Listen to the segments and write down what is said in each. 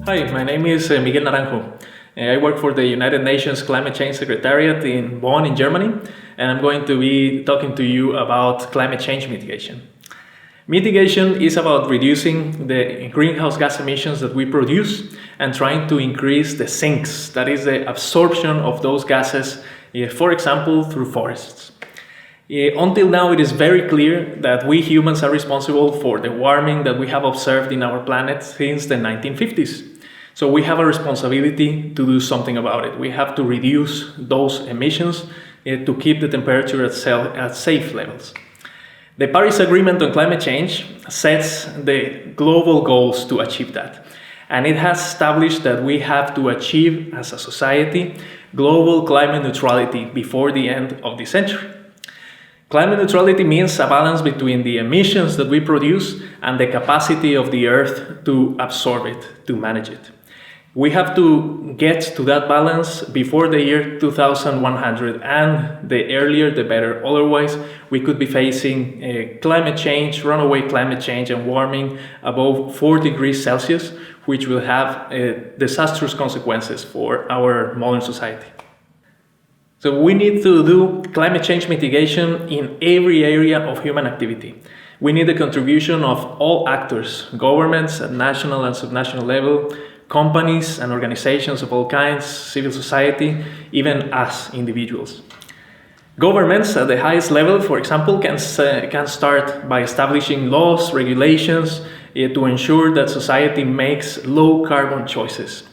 Hi, my name is Miguel Naranjo. I work for the United Nations Climate Change Secretariat in Bonn, in Germany, and I'm going to be talking to you about climate change mitigation. Mitigation is about reducing the greenhouse gas emissions that we produce and trying to increase the sinks, that is the absorption of those gases, for example, through forests. Until now, it is very clear that we humans are responsible for the warming that we have observed in our planet since the 1950s. So we have a responsibility to do something about it. We have to reduce those emissions to keep the temperature at safe levels. The Paris Agreement on Climate Change sets the global goals to achieve that. And it has established that we have to achieve, as a society, global climate neutrality before the end of the century. Climate neutrality means a balance between the emissions that we produce and the capacity of the Earth to absorb it, to manage it. We have to get to that balance before the year 2100, and the earlier the better. Otherwise, we could be facing climate change, runaway climate change and warming above 4 degrees Celsius, which will have disastrous consequences for our modern society. So we need to do climate change mitigation in every area of human activity. We need the contribution of all actors, governments at national and subnational level, companies and organizations of all kinds, civil society, even us individuals. Governments at the highest level, for example, can start by establishing laws, regulations to ensure that society makes low carbon choices.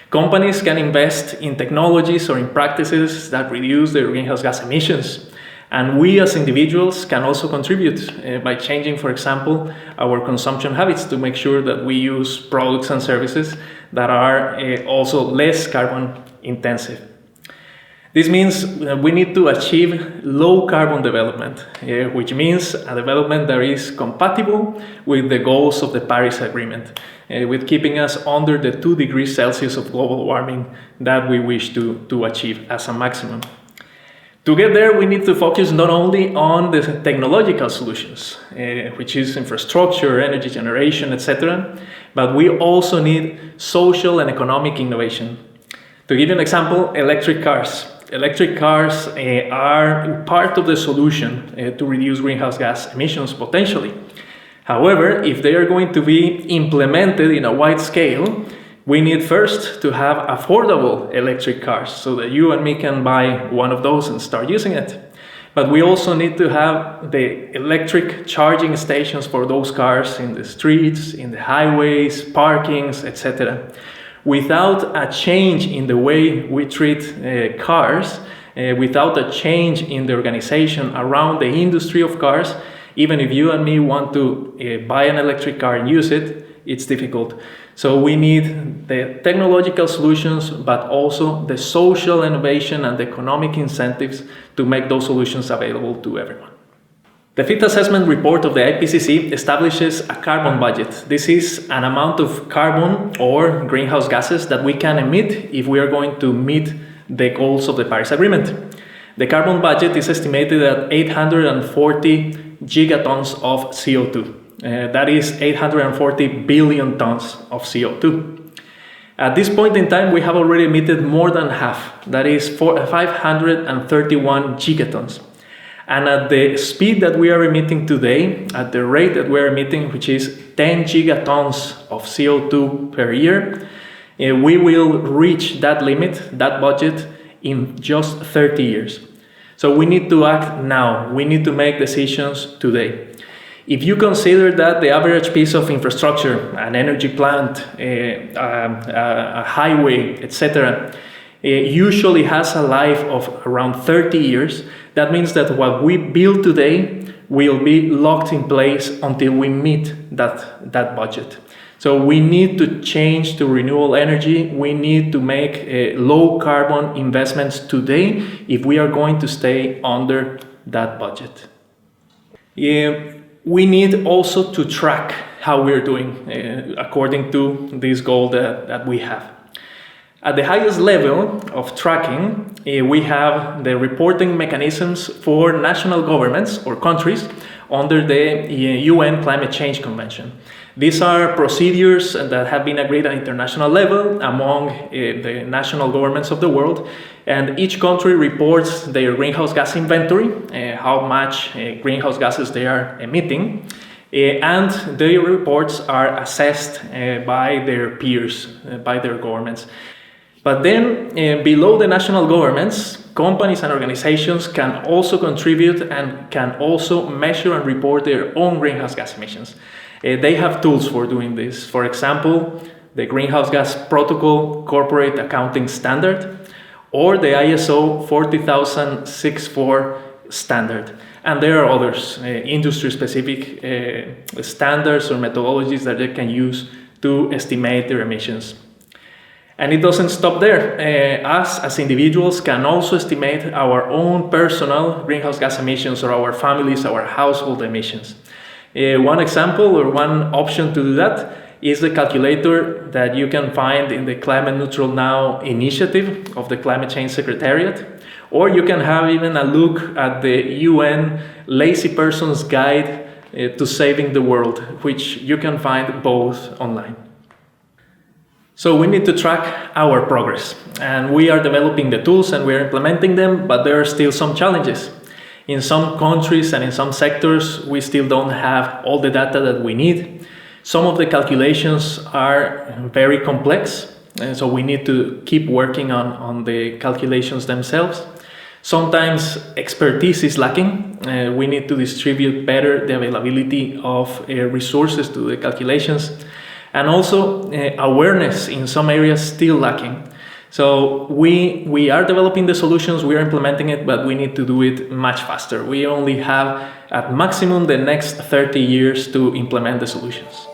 Companies can invest in technologies or in practices that reduce their greenhouse gas emissions. And we as individuals can also contribute by changing, for example, our consumption habits to make sure that we use products and services that are also less carbon intensive. This means we need to achieve low carbon development, which means a development that is compatible with the goals of the Paris Agreement, with keeping us under the 2 degrees Celsius of global warming that we wish to achieve as a maximum. To get there, we need to focus not only on the technological solutions, which is infrastructure, energy generation, etc., but we also need social and economic innovation. To give you an example, electric cars. Electric cars are part of the solution to reduce greenhouse gas emissions potentially. However, if they are going to be implemented in a wide scale, we need first to have affordable electric cars so that you and me can buy one of those and start using it. But we also need to have the electric charging stations for those cars in the streets, in the highways, parkings, etc. Without a change in the way we treat cars, without a change in the organization around the industry of cars, even if you and me want to buy an electric car and use it, it's difficult. So we need the technological solutions, but also the social innovation and the economic incentives to make those solutions available to everyone. The fifth assessment report of the IPCC establishes a carbon budget. This is an amount of carbon or greenhouse gases that we can emit if we are going to meet the goals of the Paris Agreement. The carbon budget is estimated at 840 gigatons of CO2. That is 840 billion tons of CO2. At this point in time, we have already emitted more than half. That is 531 gigatons. And at the speed that we are emitting today, at the rate that we are emitting, which is 10 gigatons of CO2 per year, we will reach that limit, that budget, in just 30 years. So we need to act now. We need to make decisions today. If you consider that the average piece of infrastructure, an energy plant, a highway, etc., usually has a life of around 30 years, that means that what we build today will be locked in place until we meet that budget. So we need to change to renewable energy. We need to make low carbon investments today if we are going to stay under that budget. We need also to track how we're doing according to this goal that we have. At the highest level of tracking, we have the reporting mechanisms for national governments or countries under the UN Climate Change Convention. These are procedures that have been agreed at international level among the national governments of the world, and each country reports their greenhouse gas inventory, how much greenhouse gases they are emitting, and their reports are assessed by their peers, by their governments. But then, below the national governments, companies and organizations can also contribute and can also measure and report their own greenhouse gas emissions. They have tools for doing this. For example, the Greenhouse Gas Protocol Corporate Accounting Standard or the ISO 40064 standard. And there are others, industry-specific standards or methodologies that they can use to estimate their emissions. And it doesn't stop there. Us as individuals can also estimate our own personal greenhouse gas emissions or our families, our household emissions. One example or one option to do that is the calculator that you can find in the Climate Neutral Now initiative of the Climate Change Secretariat, or you can have even a look at the UN Lazy Person's Guide to Saving the World, which you can find both online. So we need to track our progress, and we are developing the tools and we're implementing them, but there are still some challenges. In some countries and in some sectors, we still don't have all the data that we need. Some of the calculations are very complex, and so we need to keep working on the calculations themselves. Sometimes expertise is lacking. We need to distribute better the availability of resources to the calculations. And also awareness in some areas still lacking. So we are developing the solutions, we are implementing it, but we need to do it much faster. We only have at maximum the next 30 years to implement the solutions.